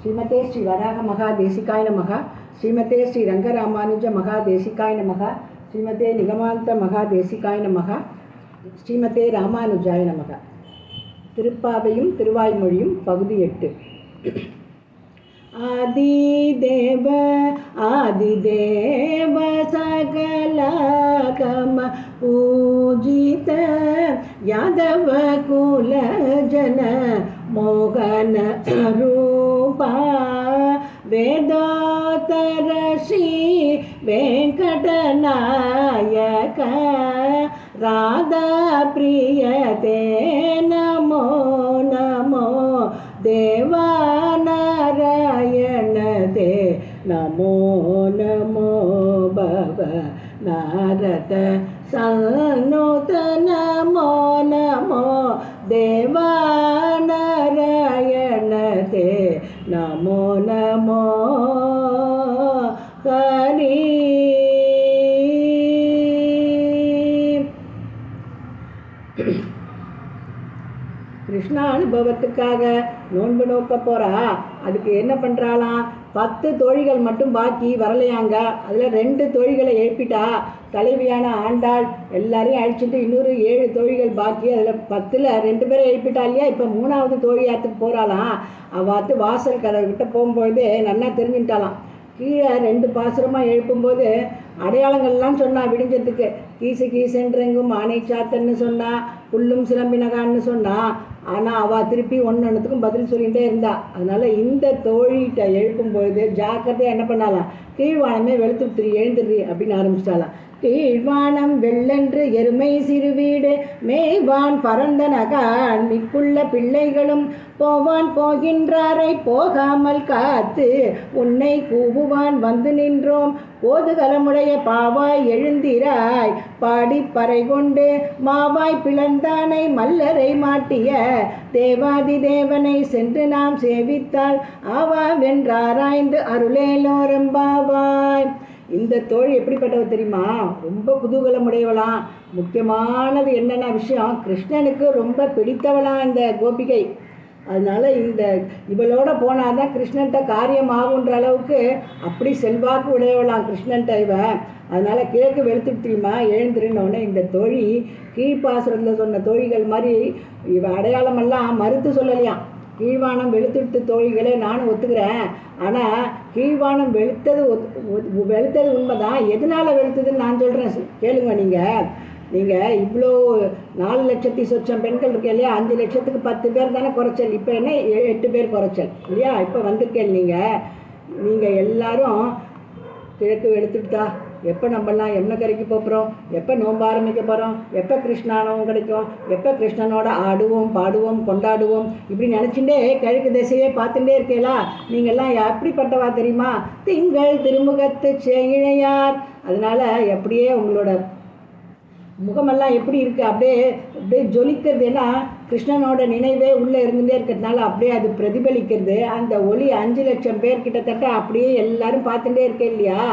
ஸ்ரீமதே ஸ்ரீ வராக மகாதேசிகாய நமக. ஸ்ரீமதே ஸ்ரீ ரங்கராமானுஜ மகாதேசிகாய நமக. ஸ்ரீமதே நிகமாந்த மகாதேசிகாய நமக. ஸ்ரீமதே ராமானுஜாய நமக. திருப்பாவையும் திருவாய்மொழியும் பகுதி 8. ஆதிதேவ ஆதிதேவ சகலகம பூஜித யாதவ குல ஜன மோகன ரூபா வேதோத்தர ஸ்ரீ வெங்கடநாயக ராதா பிரியதே நமோ நமோ தேவாநாராயணதே நமோ நமோ பவ நாரத சனுத நமோ நமோ தேவாநாராயணதே நமோ நமோ ஹரி. கிருஷ்ணா அனுபவத்துக்காக நோன்பு நோக்க போறா. அதுக்கு என்ன பண்றாளாம், 10 தோழிகள் மட்டும் பாக்கி வரலையாங்க. அதில் 2 தோழிகளை எழுப்பிட்டா. தலைவியான ஆண்டாள் எல்லாரையும் அழிச்சிட்டு இன்னொரு 7 தோழிகள் பாக்கி. அதில் 10ல் 2 பேரை எழுப்பிட்டா இல்லையா. இப்போ 3வது தோழியாத்துக்கு போகிறாளாம். அவாத்து வாசல் கதவு கிட்ட போகும்போது நல்லா தெரிஞ்சுட்டாலாம். கீழே 2 பாசுரமாக எழுப்பும்போது அடையாளங்கள்லாம் சொன்னா. விடிஞ்சதுக்கு கீசு கீசென்றெங்கும் ஆனை சாத்தன்னு சொன்னா, புல்லும் சிலம்பினகான்னு சொன்னா. ஆனால் அவள் திருப்பி ஒன்றுத்துக்கும் பதில் சொல்லிகிட்டே இருந்தா. அதனால் இந்த தோழிகிட்ட எழுப்பும்பொழுது ஜாக்கிரதையாக என்ன பண்ணாலாம், கீழ்வானமே வெளுத்துத்திரி எழுந்துடுறி அப்படின்னு ஆரம்பிச்சிட்டாலாம். கீழ்வானம் வெள்ளென்று எருமை சிறு வீடு மேய்வான் பரந்த நகான் மிக்குள்ள பிள்ளைகளும் போவான் போகின்றாரை போகாமல் காத்து உன்னை கூவுவான் வந்து நின்றோம் கோதுகலமுடைய பாவாய் எழுந்திராய் பாடி பறை கொண்டு மாவாய் பிளந்தானை மல்லரை மாட்டிய தேவாதி தேவனை சென்று நாம் சேவித்தால் ஆவா வென்றாராய்ந்து அருளேலோரம்பாவாய். இந்த தோழி எப்படிப்பட்டவ தெரியுமா, ரொம்ப குதூகலமுடையவளாம். முக்கியமானது என்னென்ன விஷயம், கிருஷ்ணனுக்கு ரொம்ப பிடித்தவளாம் இந்த கோபிகை. அதனால இவளோட போனாதான் கிருஷ்ணன்ட்ட காரியம் ஆகுன்ற அளவுக்கு அப்படி செல்வாக்கு உடையவளாம் கிருஷ்ணன்ட்ட இவன். அதனால கிழக்கு வெளுத்துட்டு தெரியுமா எழுந்துருன்னொடனே இந்த தோழி கீழ்ப்பாசுரத்தில் சொன்ன தோழிகள் மாதிரி இவ அடையாளமெல்லாம் மறுத்து சொல்லலையாம். கீழ்வானம் வெளுத்துட்டு தோழிகளே நானும் ஒத்துக்கிறேன். ஆனால் கீழ்வானம் வெளுத்தது உண்மைதான். எதனால் வெளுத்ததுன்னு நான் சொல்கிறேன், கேளுங்க. நீங்கள் இவ்வளோ 4 லட்சத்தி சொச்சம் பெண்கள் இருக்கு இல்லையா, 5 லட்சத்துக்கு 10 பேர் தானே குறைச்சல். இப்போ என்ன 8 பேர் குறைச்சல் இல்லையா. இப்போ வந்திருக்கேன். நீங்கள் எல்லாரும் கிழக்கு வெளுத்துட்டா எப்போ நம்மளாம் கரைக்கு போகிறோம், எப்போ நோன்பு ஆரம்பிக்க போகிறோம், எப்போ கிருஷ்ணானவும் கிடைக்கும், எப்போ கிருஷ்ணனோட ஆடுவோம் பாடுவோம் கொண்டாடுவோம் இப்படி நினச்சிட்டே கிழக்கு திசையே பார்த்துட்டே இருக்கீங்களா. நீங்கள்லாம் எப்படிப்பட்டவா தெரியுமா, திங்கள் திருமுகத்து சேயிழையார். அதனால் எப்படியே உங்களோட முகமெல்லாம் எப்படி இருக்குது, அப்படியே ஜொலிக்கிறது. ஏன்னா கிருஷ்ணனோட நினைவே உள்ளே இருந்துகிட்டே இருக்கிறதுனால அப்படியே அது பிரதிபலிக்கிறது. அந்த ஒளி 5 லட்சம் பேர் கிட்டத்தட்ட அப்படியே எல்லாரும் பார்த்துட்டே இருக்கே இல்லையா.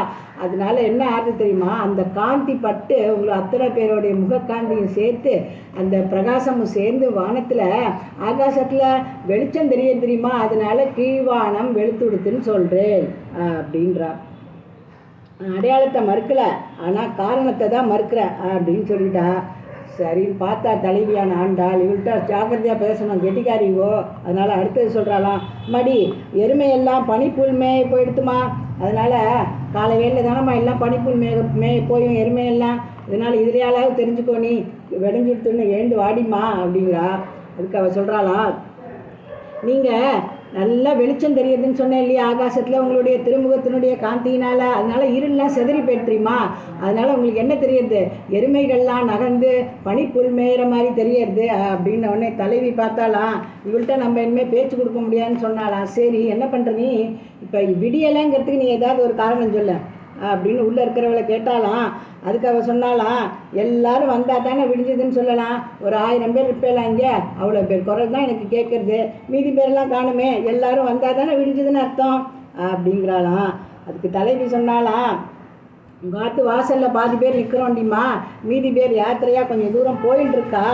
அதனால என்ன ஆகுது தெரியுமா, அந்த காந்தி பட்டு உங்களை அத்தனை பேருடைய முகக்காந்தியும் சேர்த்து அந்த பிரகாசமும் சேர்ந்து வானத்தில் ஆகாசத்தில் வெளிச்சம் தெரியுமா. அதனால கீழ்வானம் வெளுத்துடுத்துன்னு சொல்கிறேன் அப்படின்றா. அடையாளத்தை மறுக்கல, ஆனால் காரணத்தை தான் மறுக்கிற அப்படின்னு சொல்லிட்டா. சரின்னு பார்த்தா தலைவியான ஆண்டாள் இவள்கிட்ட ஜாக்கிரதையாக பேசணும், கெட்டிக்காரிவோ. அதனால் அடுத்தது சொல்கிறாளாம், மடி எருமையெல்லாம் பனிப்புல் மேய போயிடுத்துமா. அதனால் காலை வேலையில் தானம்மா எல்லாம் பனிப்புல் மேய போயும் எருமையெல்லாம். இதனால் இதுலையாலாவது தெரிஞ்சுக்கோ, நீ வெடைஞ்சுடுத்துன்னு எழுந்து வாடிம்மா அப்படிங்கிறா. அதுக்கு அவள் சொல்கிறாளாம், நீங்கள் நல்லா வெளிச்சம் தெரியுதுன்னு சொன்னேன் இல்லையா ஆகாசத்தில் உங்களுடைய திருமுகத்தினுடைய காந்தியினால். அதனால் இருளெலாம் செதறி போய்ட்டுமா. அதனால் உங்களுக்கு என்ன தெரியுது, எருமைகள்லாம் நகர்ந்து பனிப்புல் மேயிற மாதிரி தெரியறது அப்படின்னு. உடனே தலைவி பார்த்தாலாம், இவள்கிட்ட நம்ம இனிமேல் பேச்சு கொடுக்க முடியாதுன்னு சொன்னாலாம். சரி என்ன பண்ணுற நீ, இப்போ விடியலைங்கிறதுக்கு நீ ஏதாவது ஒரு காரணம் சொல்ல அப்படின்னு உள்ளே இருக்கிறவளை கேட்டாலாம். அதுக்கு அவள் சொன்னாலாம், எல்லாரும் வந்தால் தானே விடிஞ்சதுன்னு சொல்லலாம். ஒரு 1000 பேர் இருப்பேலாம் இங்கே, அவ்வளோ பேர் குரல் தான் எனக்கு கேட்குறது. மீதி பேரெல்லாம் காணுமே, எல்லாரும் வந்தால் தானே விடிஞ்சதுன்னு அர்த்தம் அப்படிங்கிறாளாம். அதுக்கு தலைவி சொன்னாலாம், உங்கள் ஆற்று வாசலில் பாதி பேர் நிற்கிறோண்டிம்மா, மீதி பேர் யாத்திரையாக கொஞ்சம் தூரம் போயின்னு இருக்கா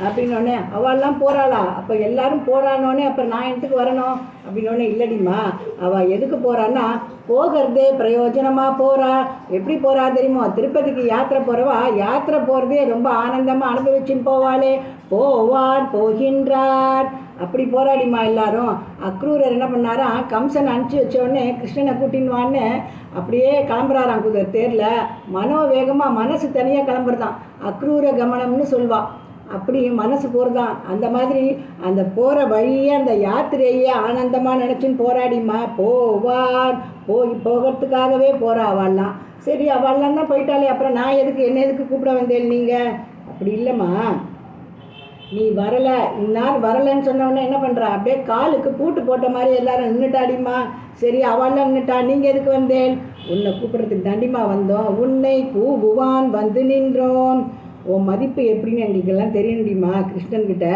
அப்படின்னோடனே, அவள்லாம் போகிறாளா? அப்போ எல்லாரும் போகிறானோடனே அப்புறம் நான் இடத்துக்கு வரணும் அப்படின்னோடனே, இல்லடிம்மா அவள் எதுக்கு போகிறான்னா போகிறதே பிரயோஜனமாக போகிறா. எப்படி போகிறா தெரியுமோ? திருப்பதிக்கு யாத்திரை போகிறவா யாத்திரை போகிறதே ரொம்ப ஆனந்தமாக அனுபவிச்சுன்னு போவாளே. போவார் போகின்றார் அப்படி போராடிமா எல்லாரும். அக்ரூரர் என்ன பண்ணாரா, கம்சன் அனுப்பிச்சி வச்ச உடனே கிருஷ்ணனை கூட்டின்வான்னு அப்படியே கிளம்புறாராம் குதிரை தேரில். மனோவேகமாக மனசு தனியாக கிளம்புறதான் அக்ரூர கமனம்னு சொல்வாள். அப்படி மனசு போகிறதான். அந்த மாதிரி அந்த போகிற வழியே அந்த யாத்திரையே ஆனந்தமாக நினச்சின்னு போராடிம்மா. போவார் போகிறதுக்காகவே போகிறா அவள்லாம். சரி அவள்லாம் தான் போயிட்டாலே, அப்புறம் நான் எதுக்கு என்ன எதுக்கு கூப்பிட வந்தேன் நீங்கள்? அப்படி இல்லைம்மா, நீ வரலை இன்னார் வரலைன்னு சொன்னவொடனே என்ன பண்ணுறா, அப்படியே காலுக்கு பூட்டு போட்ட மாதிரி எல்லாரும் நின்றுட்டாடிம்மா. சரி அவள்லாம் நின்றுட்டா, நீங்கள் எதுக்கு வந்தேன்? உன்னை கூப்பிட்றதுக்கு தாண்டிம்மா வந்தோம். உன்னை கூபுவான் வந்து நின்றோம். உன் மதிப்பு எப்படின்னு எங்களுக்கெல்லாம் தெரியணுடிம்மா கிருஷ்ணன்கிட்ட.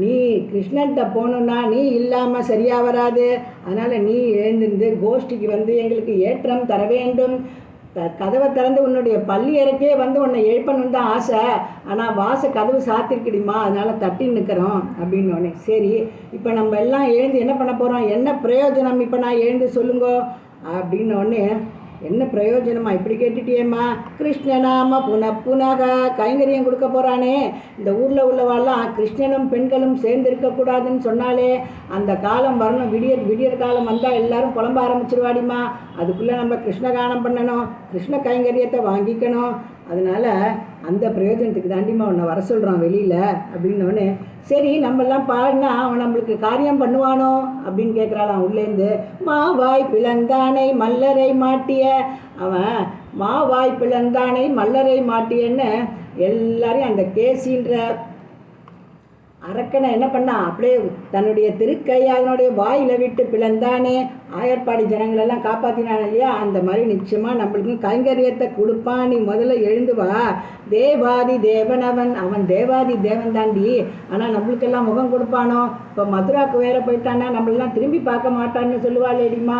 நீ கிருஷ்ணன்கிட்ட போகணுன்னா நீ இல்லாமல் சரியாக வராது. அதனால் நீ எழுந்திருந்து கோஷ்டிக்கு வந்து எங்களுக்கு ஏற்றம் தர வேண்டும். கதவை திறந்து உன்னுடைய பள்ளி அறைக்கே வந்து உன்னை எழுப்பணுன்னு தான் ஆசை. ஆனால் கதவு சாத்திருக்குடிமா, அதனால் தட்டி நிற்கிறோம் அப்படின்னோடனே, சரி இப்போ நம்ம எல்லாம் எழுந்து என்ன பண்ண போகிறோம்? என்ன பிரயோஜனம் இப்போ நான் எழுந்து சொல்லுங்கோ அப்படின்னோடனே, என்ன பிரயோஜனமா இப்படி கேட்டுட்டியேம்மா? கிருஷ்ணனாம புனக கைங்கரியம் கொடுக்க போகிறானே. இந்த ஊரில் உள்ளவாள்லாம் கிருஷ்ணனும் பெண்களும் சேர்ந்து இருக்கக்கூடாதுன்னு சொன்னாலே அந்த காலம் வரணும். விடியற் காலம் வந்தால் எல்லாரும் புலம்ப ஆரம்பிச்சிருவாடிம்மா. அதுக்குள்ளே நம்ம கிருஷ்ணகானம் பண்ணணும், கிருஷ்ண கைங்கரியத்தை வாங்கிக்கணும். அதனால் அந்த பிரயோஜனத்துக்கு தாண்டிம்மா உன்னை வர சொல்கிறான் வெளியில் அப்படின்னோடனே, சரி நம்மெல்லாம் பாடினா அவன் நம்மளுக்கு காரியம் பண்ணுவானோ அப்படின்னு கேட்குறாளாம் உள்ளேருந்து. மாவாய் பிளந்தானை மல்லரை மாட்டிய, அவன் மாவாய் பிளந்தானை மல்லரை மாட்டியன்னு எல்லாரையும் அந்த கேசின்ற அரக்கனை என்ன பண்ணா, அப்படியே தன்னுடைய திருக்கை அதனுடைய வாயில விட்டு பிளந்தானே. ஆயர்பாடி ஜனங்களெல்லாம் காப்பாற்றினான் இல்லையா? அந்த மாதிரி நிச்சயமாக நம்மளுக்கு கைங்கரியத்தை கொடுப்பான். நீ முதல்ல எழுந்து வா. தேவாதி தேவனவன், அவன் தேவாதி தேவன் தாண்டி. ஆனால் நம்மளுக்கெல்லாம் முகம் கொடுப்பானோ? இப்போ மதுராவுக்கு வேற போயிட்டான்னா நம்மளெல்லாம் திரும்பி பார்க்க மாட்டான்னு சொல்லுவாளேடிமா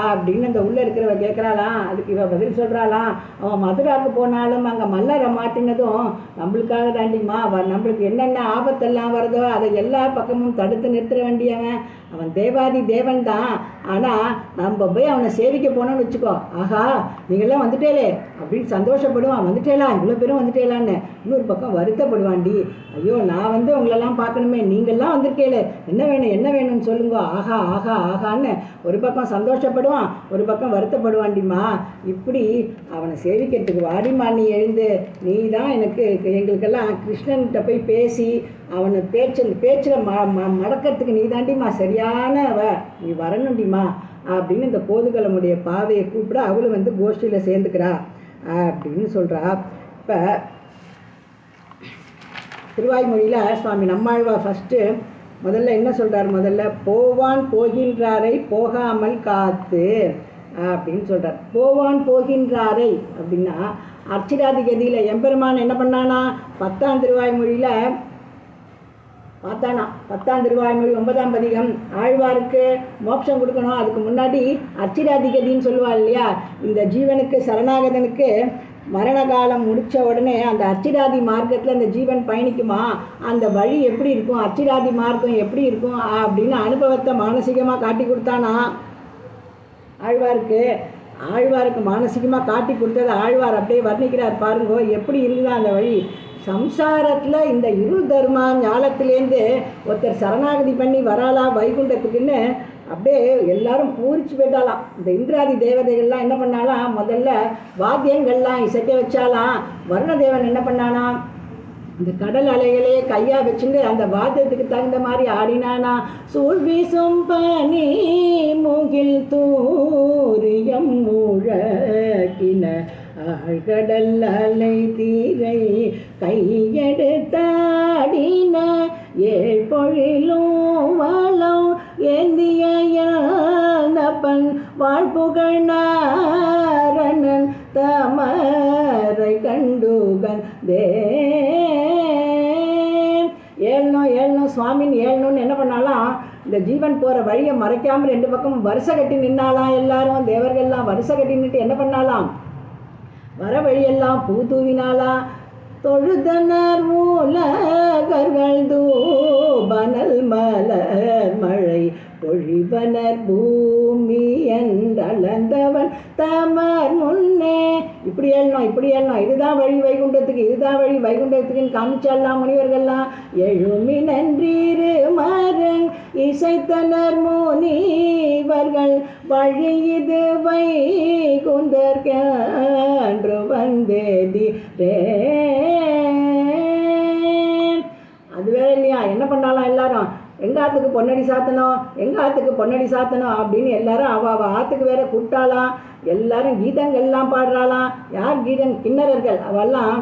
அப்படின்னு அந்த உள்ளே இருக்கிறவ கேட்குறாளாம். அதுக்கு இவ பதில் சொல்கிறாளாம், அவன் மதுராவுக்கு போனாலும் அங்கே மல்லரை மாட்டினதும் நம்மளுக்காக தாண்டிம்மா. நம்மளுக்கு என்னென்ன ஆபத்தெல்லாம் வருதோ அதை எல்லா பக்கமும் தடுத்து நிறுத்த வேண்டியவன். அவன் தேவாதி தேவன் தான். ஆனால் நம்ம போய் அவனை சேவிக்க போனோன்னு வச்சுக்கோ, ஆஹா நீங்கள்லாம் வந்துட்டேலே அப்படின்னு சந்தோஷப்படுவான். வந்துட்டேலா, இவ்வளோ பேரும் வந்துட்டேலான்னு. இன்னொரு பக்கம் வருத்தப்படுவான்டி, ஐயோ நான் வந்து உங்களெல்லாம் பார்க்கணுமே, நீங்கள்லாம் வந்திருக்கேலே, என்ன வேணும்னு சொல்லுங்க, ஆஹா ஆஹா ஆகான்னு ஒரு பக்கம் சந்தோஷப்படுவான், ஒரு பக்கம் வருத்தப்படுவான்டிம்மா. இப்படி அவனை சேவிக்கிறதுக்கு வாடிம்மா நீ எழுந்து. நீ தான் எங்களுக்கெல்லாம் கிருஷ்ணன்கிட்ட போய் பேசி அவனை பேச்சில் மடக்கிறதுக்கு நீ தாண்டிம்மா சரியானவ, நீ வரணுண்டிம்மா அப்படின்னு இந்த கோதுகலமுடைய பாவையை கூப்பிட அவளும் வந்து கோஷ்டியில் சேர்ந்துக்கிறா அப்படின்னு சொல்கிறா. இப்போ திருவாய்மொழியில் சுவாமி நம்மாழ்வார் ஃபஸ்ட்டு முதல்ல என்ன சொல்கிறார்? முதல்ல போவான் போகின்றாரை போகாமல் காத்து அப்படின்னு சொல்கிறார். போவான் போகின்றாரை அப்படின்னா அர்ச்சிராதிகதியில் எம்பெருமான் என்ன பண்ணானா, 10ஆம் திருவாய்மொழியில் பார்த்தானா, 10ஆம் திருவாய்மொழி 9ஆம் பதிகம் ஆழ்வாருக்கு மோட்சம் கொடுக்கணும். அதுக்கு முன்னாடி அர்ச்சிராதிகதின்னு சொல்லுவாள் இல்லையா? இந்த ஜீவனுக்கு சரணாகதனுக்கு மரண காலம் முடித்த உடனே அந்த அர்ச்சிராதி மார்க்கத்தில் அந்த ஜீவன் பயணிக்குமா, அந்த வழி எப்படி இருக்கும், அர்ச்சிராதி மார்க்கம் எப்படி இருக்கும் அப்படின்னு அனுபவத்தை மானசீகமாக காட்டி கொடுத்தானா ஆழ்வாருக்கு மானசீகமாக காட்டி கொடுத்தது ஆழ்வார் அப்படியே வர்ணிக்கிறார் பாருங்கோ, எப்படி இருக்குதா அந்த வழி. சம்சாரத்தில் இந்த இரு தர்மா ஞாலத்திலேருந்து ஒருத்தர் சரணாகதி பண்ணி வராளா வைகுண்டத்துக்குன்னு அப்படியே எல்லாரும் பூரிச்சு போயிட்டாலாம். இந்த இந்திராதி தேவதைகள்லாம் என்ன பண்ணாலாம், முதல்ல வாத்தியங்கள்லாம் இசைக்க வச்சாலாம். வருணதேவன் என்ன பண்ணானா, இந்த கடல் அலைகளையே கையாக வச்சுட்டு அந்த வாத்தியத்துக்கு தகுந்த மாதிரி ஆடினானா. சூழ் வீசும் பனி மூகில் தூரியம் முழக்கின ஆழ்கடல் அலை தீரை கையெடுத்தாடின ஏழ் பொழிலும் வளம் ஏந்திய பண் வாழ்புகழ் நாரணன் தமரை கண்டுகன் தே ஏழனும் சுவாமின்னு ஏழனும்னு என்ன பண்ணாலாம், இந்த ஜீவன் போகிற வழியை மறைக்காமல் 2 பக்கம் வருஷ கட்டி நின்னாலாம். எல்லாரும் தேவர்கள்லாம் வருஷ கட்டி நின்று என்ன பண்ணாலாம், வர வழியெல்லாம் பூ தூவினாளா. தொழுதனர் மூலகர்கள் தூபனல் மலர் மழை பொழிவனர் பூமி என்றளந்தவன் தமர் முன்னே. இப்படி ஏழணும் இதுதான் வழி வைகுண்டத்துக்கு, இதுதான் வழி வைகுண்டத்துக்குன்னு காமிச்சாலாம் முனிவர்கள்லாம். எழுமி நன்றீரு மரங் இசைத்தனர் முனிவர்கள் வழி இது வைகுந்தற்கன்று வந்தேதி ரே. அது வேற இல்லையா, என்ன பண்ணாலாம் எல்லாரும் எங்கள் ஆற்றுக்கு பொன்னடி சாத்தணும், எங்கள் ஆற்றுக்கு பொன்னடி சாத்தணும் அப்படின்னு எல்லாரும் அவள் ஆற்றுக்கு வேற கூப்பிட்டாலாம். எல்லாரும் கீதங்கள்லாம் பாடுறாளாம். யார் கீதம்? கிண்ணறர்கள். அவெல்லாம்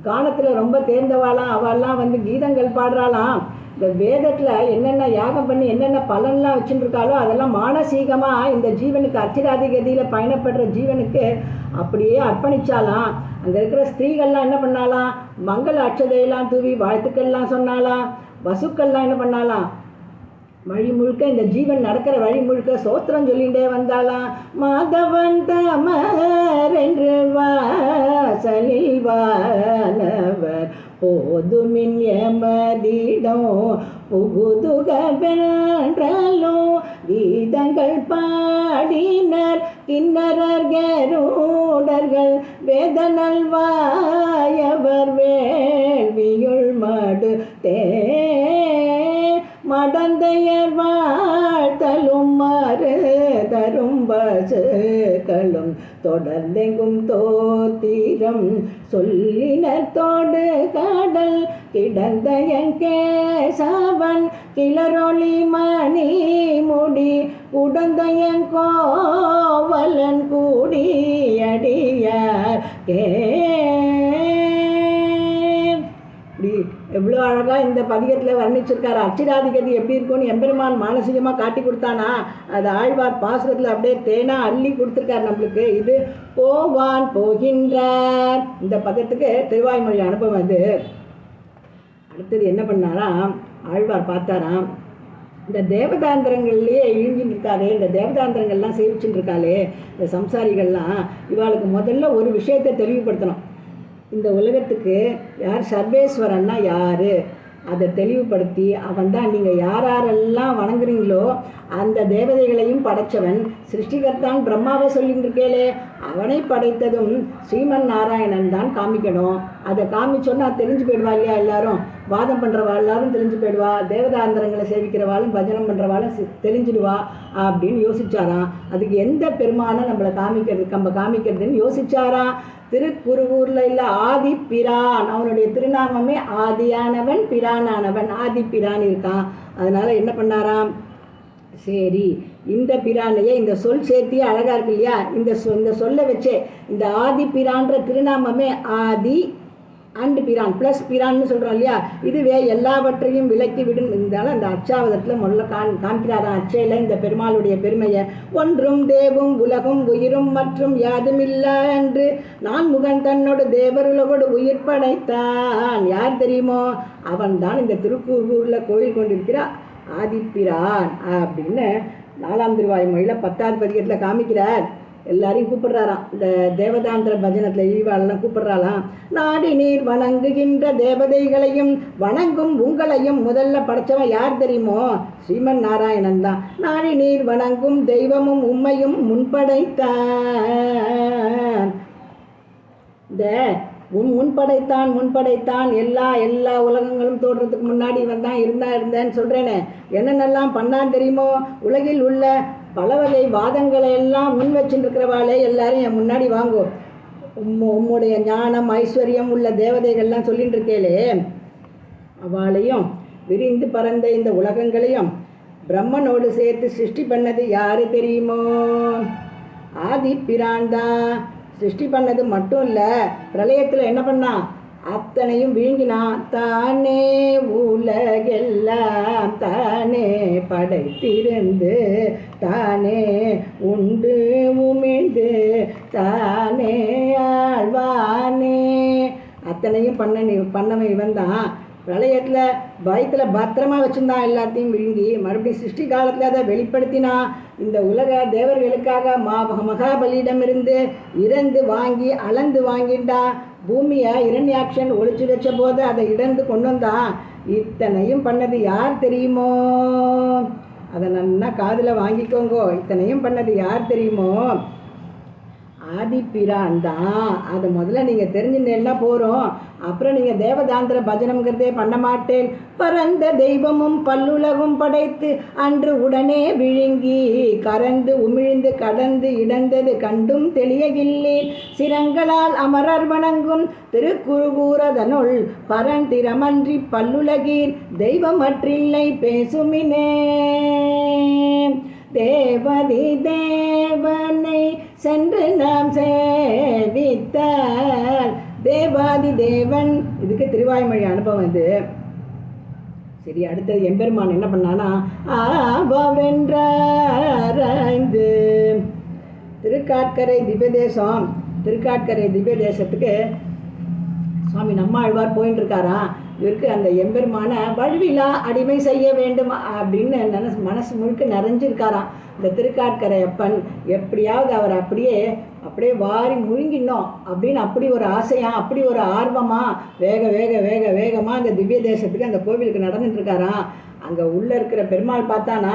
கானத்தில் ரொம்ப தேர்ந்தவாளாம். அவெல்லாம் வந்து கீதங்கள் பாடுறாளாம். இந்த வேதத்தில் என்னென்ன யாகம் பண்ணி என்னென்ன பலன்லாம் வச்சுருக்காளோ அதெல்லாம் மானசீகமாக இந்த ஜீவனுக்கு அச்சிராதி கதியில் பயணப்படுற ஜீவனுக்கு அப்படியே அர்ப்பணிச்சாலாம். அங்கே இருக்கிற ஸ்திரீகள்லாம் என்ன பண்ணாலாம், மங்கள அட்சதையெல்லாம் தூவி வாழ்த்துக்கள்லாம் சொன்னாலாம். வசுக்கள்லாம் என்ன பண்ணாலாம், வழி முழுக்க இந்த ஜீவன் நடக்கிற வழி முழுக்க சோத்திரம் சொல்லிகிட்டே வந்தாலாம். மாதவன் தமர் என்று வாசலில் வானவர் போதுமின் எமதிடம் புகுதுக வென்றலோ. கீதங்கள் பாடினர் கிண்ணறர் கருடர்கள் வேதனல் வாயவர் வேள்வியுள் மடு தே. மடந்தையர் வாழ்த்தலும் மறு தரும் பசுக்களும் தொடர்ந்தெங்கும் தோத்திரம் சொல்லினர் தோடு கடல் கிடந்தயன் கேசவன் கிளரொளி மணி முடி உடந்தயன் கோவலன் கூடியடியார் கே. எவ்வளோ அழகாக இந்த பதிகத்தில் வர்ணிச்சிருக்காரு. அச்சிராதிகதி எப்படி இருக்கும்னு எம்பெருமான் மானசீகமாக காட்டி கொடுத்தானா, அது ஆழ்வார் பாசுரத்தில் அப்படியே தேனா அள்ளி கொடுத்துருக்காரு நம்மளுக்கு. இது போவான் போகின்றார் இந்த பதத்துக்கு திருவாய்மொழி அனுபவம். அது அடுத்தது என்ன பண்ணாராம், ஆழ்வார் பார்த்தாராம், இந்த தேவதாந்திரங்கள்லேயே இழிஞ்சின்னு இருக்காளே, இந்த தேவதாந்திரங்கள்லாம் சேவிச்சுட்டு இருக்காளே இந்த சம்சாரிகள்லாம், இவாளுக்கு முதல்ல ஒரு விஷயத்தை தெளிவுபடுத்தணும். இந்த உலகத்துக்கு யார் சர்வேஸ்வரன்னா யார் அதை தெளிவுபடுத்தி அவன் தான் நீங்கள் யாரெல்லாம் வணங்குறீங்களோ அந்த தேவதைகளையும் படைத்தவன் சிருஷ்டிகர்த்தான் பிரம்மாவை சொல்லிட்டு இருக்கேளே அவனை படைத்ததும் ஸ்ரீமன் நாராயணன் தான் காமிக்கணும். அதை காமிச்சோன்னா தெரிஞ்சு போயிடுவா இல்லையா, எல்லாரும் வாதம் பண்ணுறவா எல்லாரும் தெரிஞ்சு போயிடுவா, தேவதாந்திரங்களை சேவிக்கிறவாளும் பஜனம் பண்ணுறவாளும் தெரிஞ்சிடுவா அப்படின்னு யோசிச்சாராம். அதுக்கு எந்த பெருமானை நம்மளை காமிக்கிறதுன்னு யோசிச்சாராம். திருக்குருவூரில் இல்லை ஆதி பிரான், அவனுடைய திருநாமமே ஆதியானவன் பிரானானவன், ஆதி பிரான் இருக்கான். அதனால என்ன பண்ணாராம், சரி இந்த பிரானையே இந்த சொல் சேர்த்தியே அழகாக இருக்கு இல்லையா, இந்த சொல்லை வச்சே இந்த ஆதி பிரான்ற திருநாமமே ஆதி அண்டு பிரான் ப்ளஸ் பிரான்னு சொல்கிறோம் இல்லையா, இதுவே எல்லாவற்றையும் விலக்கி விடும். இருந்தாலும் அந்த அச்சாவதத்தில் முதல்ல காமிக்கிறாராம் அச்சையில் இந்த பெருமாளுடைய பெருமையை. ஒன்றும் தேவும் உலகும் உயிரும் மற்றும் யாதுமில்லா என்று நான் முகன் தன்னோடு தேவருலகோடு உயிர் படைத்தான். யார் தெரியுமோ, அவன் தான் இந்த திருக்கூர்வூரில் கோயில் கொண்டிருக்கிற ஆதிப்பிரான் அப்படின்னு 4ஆம் திருவாய்மொழியில் 10வது பதிகத்தில் காமிக்கிறார். எல்லாரையும் கூப்பிடுறாராம். இந்த தேவதாந்திர பஜனத்தில் ஈவாளெல்லாம் கூப்பிடுறாளாம். நாடி நீர் வணங்குகின்ற தேவதைகளையும் வணங்கும் உங்களையும் முதல்ல படைச்சவன் யார் தெரியுமோ, ஸ்ரீமன் நாராயணன் தான். நாடி நீர் வணங்கும் தெய்வமும் உம்மையும் முன்படைத்தான். இந்த முன்படைத்தான் எல்லா உலகங்களும் தோன்றதுக்கு முன்னாடி இவன் தான் இருந்தேன்னு சொல்கிறேனே, என்னென்னலாம் பண்ணான்னு தெரியுமோ, உலகில் உள்ள பல வகை வாதங்களை எல்லாம் முன் வச்சுருக்கிறவாளே எல்லாரும் என் முன்னாடி வாங்கோ, உம்முடைய ஞானம் ஐஸ்வர்யம் உள்ள தேவதைகள்லாம் சொல்லிட்டு இருக்கேளே அவளையும் விரிந்து பறந்த இந்த உலகங்களையும் பிரம்மனோடு சேர்த்து சிருஷ்டி பண்ணது யாரு தெரியுமோ, ஆதி பிரான் தான். சிருஷ்டி பண்ணது மட்டும் இல்லை, பிரளயத்தில் என்ன பண்ணா, அத்தனையும் விழுங்கினான். தானே உலகெல்லாம் தானே படைத்திருந்து தானே உண்டு உமிழ்ந்து தானே ஆழ்வானே. அத்தனையும் பண்ணவன் இவன் தான். பிரளயத்தில் பயத்தில் பத்திரமா வச்சுருந்தான் எல்லாத்தையும் விழுங்கி. மறுபடியும் சிருஷ்டி காலத்தில் அதை வெளிப்படுத்தினான். இந்த உலக தேவர்களுக்காக மகாபலியிடமிருந்து இறந்து வாங்கி அளந்து வாங்கிட்டான். பூமியை இரண்யாக்ஷன் ஒழிச்சு வச்ச போது அதை இடந்து கொண்டு வந்தான். இத்தனையும் பண்ணது யார் தெரியுமோ? அதை நல்லா காதில் வாங்கிக்கோங்கோ. இத்தனையும் பண்ணது யார் தெரியுமோ? ஆதிப்பிரான் தான். அதை முதல்ல நீங்கள் தெரிஞ்சுட்டேன்னா போகிறோம். அப்புறம் நீங்கள் தேவதாந்திர பஜனம்ங்கிறதே பண்ண மாட்டேன். பரந்த தெய்வமும் பல்லுலகும் படைத்து அன்று உடனே விழுங்கி கறந்து உமிழ்ந்து கடந்து இடந்தது கண்டும் தெளியவில்லை. சிரங்களால் அமரர் வணங்கும் திருக்குறுகூரதனுள் பரந்திரமன்றி பல்லுலகீர் தெய்வமற்றில்லை பேசுமினே. தேவதி தேவனை சென்று நாம் சேவித்தால் தேவாதி தேவன். இதுக்கு திருவாய்மொழி அனுபவம் இது. சரி, அடுத்தது எம்பெருமான் என்ன பண்ணானா, ஆவென்றாராய்ந்து திருக்காட்கரை திவ்ய தேசம். திருக்காட்கரை திவ்ய தேசத்துக்கு சுவாமி நம்மாழ்வார் போயின்னு இருக்காராம். இவருக்கு அந்த எம்பெருமான வழுவிலா அடிமை செய்ய வேண்டும் அப்படின்னு மனசு முழுக்க நிறைஞ்சிருக்காராம். இந்த திருக்காட்கரை அப்பன் எப்படியாவது அவர் அப்படியே வாரி முழுங்கினோம் அப்படின்னு அப்படி ஒரு ஆசையா, அப்படி ஒரு ஆர்வமா வேகமாக அந்த திவ்ய தேசத்துக்கு அந்த கோவிலுக்கு நடந்துட்டு இருக்காராம். அங்கே உள்ளே இருக்கிற பெருமாள் பார்த்தானா,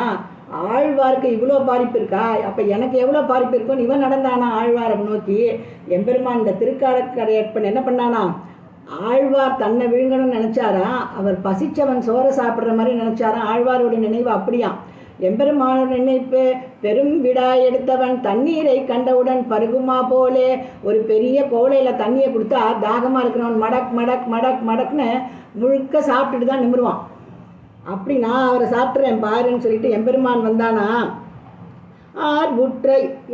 ஆழ்வாருக்கு இவ்வளோ பாரிப்பு இருக்கா, அப்போ எனக்கு எவ்வளோ பாரிப்பு இருக்கும்னு இவன் நடந்தானா ஆழ்வாரை நோக்கி. எம்பெருமான் இந்த திருக்காட்கரை அப்பன் என்ன பண்ணானா, ஆழ்வார் தன்னை விழுங்கணும்னு நினச்சாரா, அவர் பசிச்சவன் சோறை சாப்பிட்ற மாதிரி நினச்சாராம். ஆழ்வாரோட நினைவு அப்படியாம். எம்பெருமானோட நினைப்பு பெரும் விடா எடுத்தவன் தண்ணீரை கண்டவுடன் பருகுமா போலே ஒரு பெரிய கோலையில் தண்ணியை கொடுத்தா தாகமாக இருக்கிறவன் மடக் மடக் மடக் மடக்னு முழுக்க சாப்பிட்டுட்டு தான் நிமிருவான். அப்படி நான் அவரை சாப்பிட்றேன் பாருன்னு சொல்லிட்டு எம்பெருமான் வந்தானா. ஆர்வுற்ற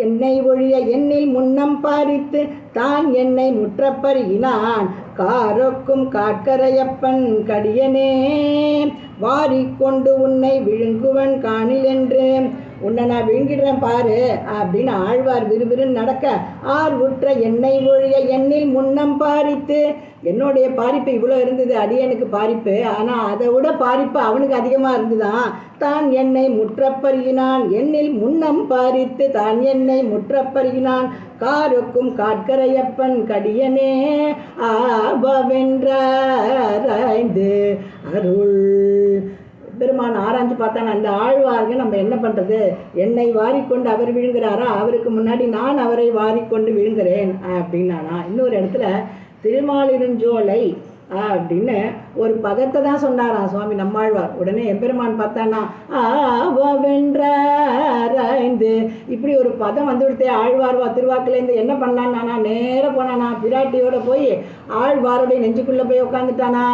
என்னை ஒழிய என்னில் முன்னம் பாரித்து தான் என்னை முற்றப்பருகினான் காரொக்கும் காட்கரையப்பன் கடியனே வாரிக்கொண்டு உன்னை விழுங்குவன் காணில் என்று. உன்னை நான் விழுங்கிடுறேன் பாரு அப்படின்னு ஆழ்வார் விறுவிறுன்னு நடக்க, ஆர்வுற்ற என்னை ஒழிய என்னில் முன்னம் பாரித்து, என்னுடைய பாரிப்பு இவ்வளோ இருந்தது அடியனுக்கு பாரிப்பு, ஆனால் அதை விட பாரிப்பு அவனுக்கு அதிகமாக இருந்துதான். தான் என்னை முற்றப்பருகினான் என்னில் முன்னம் பாரித்து தான் என்னை முற்றப்பருகினான் காருக்கும் காட்கரையப்பன் கடியனே ஆபவென்றாராய்ந்து அருள். பெருமான் ஆராய்ஞ்சு பார்த்தான அந்த ஆழ்வார்க நம்ம என்ன பண்ணுறது, என்னை வாரிக்கொண்டு அவர் விழுங்குறாரா, அவருக்கு முன்னாடி நான் அவரை வாரிக்கொண்டு விழுங்குறேன் அப்படின்னானா. இன்னொரு இடத்துல திருமாலிருஞ்சோலை அப்படின்னு ஒரு பதத்தை தான் சொன்னாராம் சுவாமி நம்மாழ்வார். உடனே எம்பெருமான் பார்த்தானா, ஆவென்றாராய்ந்து இப்படி ஒரு பதம் வந்துவிடுத்தே ஆழ்வார்வா திருவாக்குலேருந்து என்ன பண்ணலான்னா, நேராக போனானா பிராட்டியோட போய் ஆழ்வாரோடைய நெஞ்சுக்குள்ளே போய் உட்காந்துட்டானா.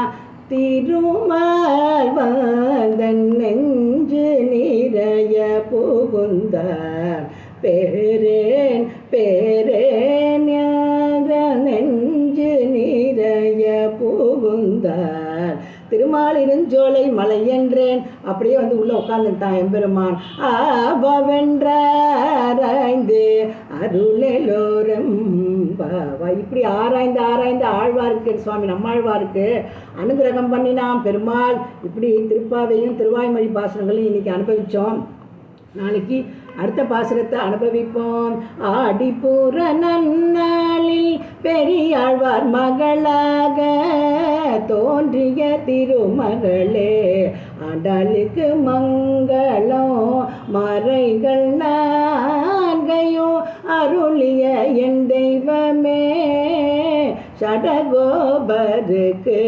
திருமால் வந்தன் நெஞ்சு நிறைய புகுந்தார் பேரேன் பேரேன் நெஞ்சு நிறைய புகுந்தார் திருமாலிருஞ்சோலை மலை என்றேன். அப்படியே வந்து உள்ளே உட்காந்துட்டான் எம்பெருமான். ஆவென்றாராய்ந்து அருளெல்லோரும் பாவா. இப்படி ஆராய்ந்து ஆராய்ந்து ஆழ்வாருக்கு சுவாமி நம்மாழ்வாருக்கு அனுகிரகம் பண்ணினான் பெருமாள். இப்படி திருப்பாவையும் திருவாய்மொழி பாசுரங்களையும் இன்னைக்கு அனுபவித்தோம். நாளைக்கு அடுத்த பாசுரத்தை அனுபவிப்போம். ஆடிப்பூர நன்னாளில் பெரியாழ்வார் மகளாக தோன்றிய திருமகளே ஆண்டாளுக்கு மங்களம் மறைகள் நான்கையும் அருளிய என் தெய்வமே சடகோபருக்கு